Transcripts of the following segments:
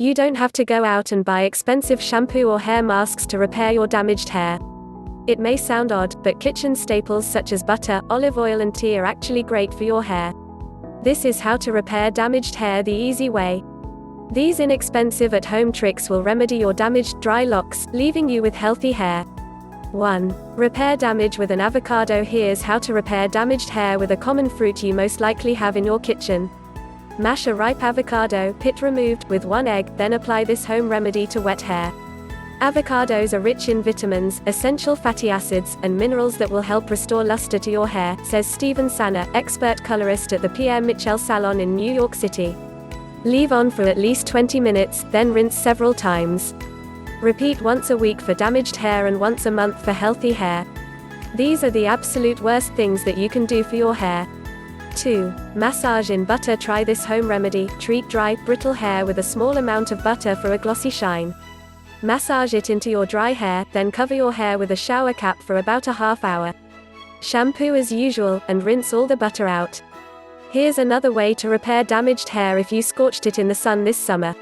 You don't have to go out and buy expensive shampoo or hair masks to repair your damaged hair. It may sound odd, but kitchen staples such as butter, olive oil and tea are actually great for your hair. This is how to repair damaged hair the easy way. These inexpensive at-home tricks will remedy your damaged, dry locks, leaving you with healthy hair. 1. Repair damage with an avocado. Here's how to repair damaged hair with a common fruit you most likely have in your kitchen. Mash a ripe avocado, pit removed, with 1 egg, then apply this home remedy to wet hair. Avocados are rich in vitamins, essential fatty acids, and minerals that will help restore luster to your hair, says Stephen Sanna, expert colorist at the Pierre Michel Salon in New York City. Leave on for at least 20 minutes, then rinse several times. Repeat once a week for damaged hair and once a month for healthy hair. These are the absolute worst things that you can do for your hair. 2. Massage in butter. Try this home remedy. Treat dry, brittle hair with a small amount of butter for a glossy shine. Massage it into your dry hair, then cover your hair with a shower cap for about a half hour. Shampoo as usual, and rinse all the butter out. Here's another way to repair damaged hair if you scorched it in the sun this summer.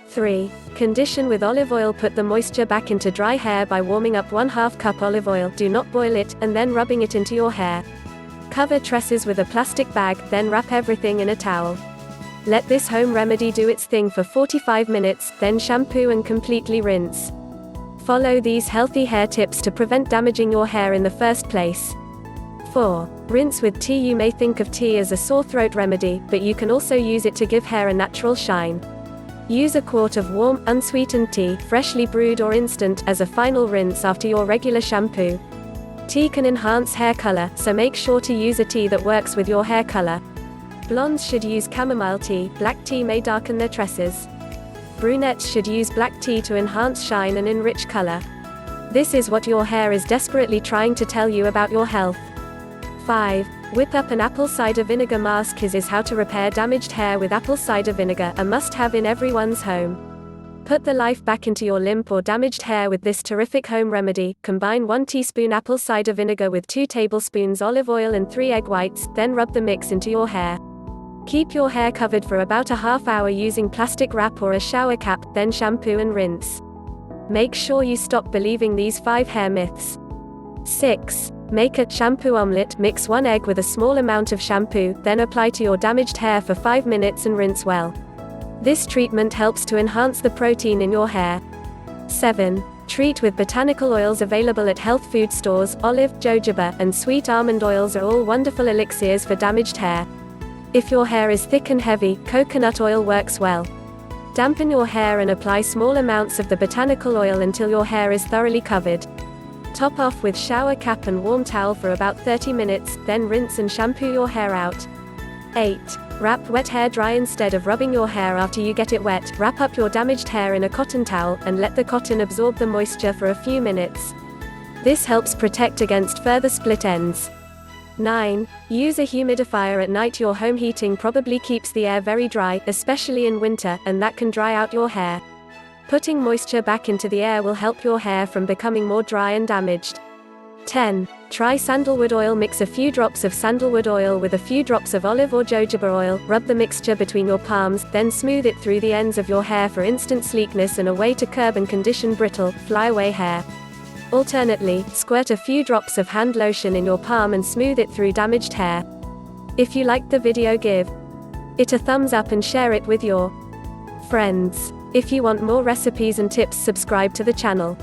3. Condition with olive oil. Put the moisture back into dry hair by warming up 1/2 cup olive oil, do not boil it, and then rubbing it into your hair. Cover tresses with a plastic bag, then wrap everything in a towel. Let this home remedy do its thing for 45 minutes, then shampoo and completely rinse. Follow these healthy hair tips to prevent damaging your hair in the first place. 4. Rinse with tea. You may think of tea as a sore throat remedy, but you can also use it to give hair a natural shine. Use a quart of warm, unsweetened tea, freshly brewed or instant, as a final rinse after your regular shampoo. Tea can enhance hair color, so make sure to use a tea that works with your hair color. Blondes should use chamomile tea, black tea may darken their tresses. Brunettes should use black tea to enhance shine and enrich color. This is what your hair is desperately trying to tell you about your health. 5. Whip up an apple cider vinegar mask. This is how to repair damaged hair with apple cider vinegar, a must-have in everyone's home. Put the life back into your limp or damaged hair with this terrific home remedy. Combine 1 teaspoon apple cider vinegar with 2 tablespoons olive oil and 3 egg whites, then rub the mix into your hair. Keep your hair covered for about a half hour using plastic wrap or a shower cap, then shampoo and rinse. Make sure you stop believing these 5 hair myths. 6. Make a shampoo omelet. Mix 1 egg with a small amount of shampoo, then apply to your damaged hair for 5 minutes and rinse well. This treatment helps to enhance the protein in your hair. 7. Treat with botanical oils available at health food stores. Olive, jojoba, and sweet almond oils are all wonderful elixirs for damaged hair. If your hair is thick and heavy, coconut oil works well. Dampen your hair and apply small amounts of the botanical oil until your hair is thoroughly covered. Top off with shower cap and warm towel for about 30 minutes, then rinse and shampoo your hair out. 8. Wrap wet hair dry. Instead of rubbing your hair after you get it wet, wrap up your damaged hair in a cotton towel, and let the cotton absorb the moisture for a few minutes. This helps protect against further split ends. 9. Use a humidifier at night. Your home heating probably keeps the air very dry, especially in winter, and that can dry out your hair. Putting moisture back into the air will help your hair from becoming more dry and damaged. 10. Try sandalwood oil. Mix a few drops of sandalwood oil with a few drops of olive or jojoba oil, rub the mixture between your palms, then smooth it through the ends of your hair for instant sleekness and a way to curb and condition brittle, flyaway hair. Alternately, squirt a few drops of hand lotion in your palm and smooth it through damaged hair. If you liked the video, give it a thumbs up and share it with your friends. If you want more recipes and tips, subscribe to the channel.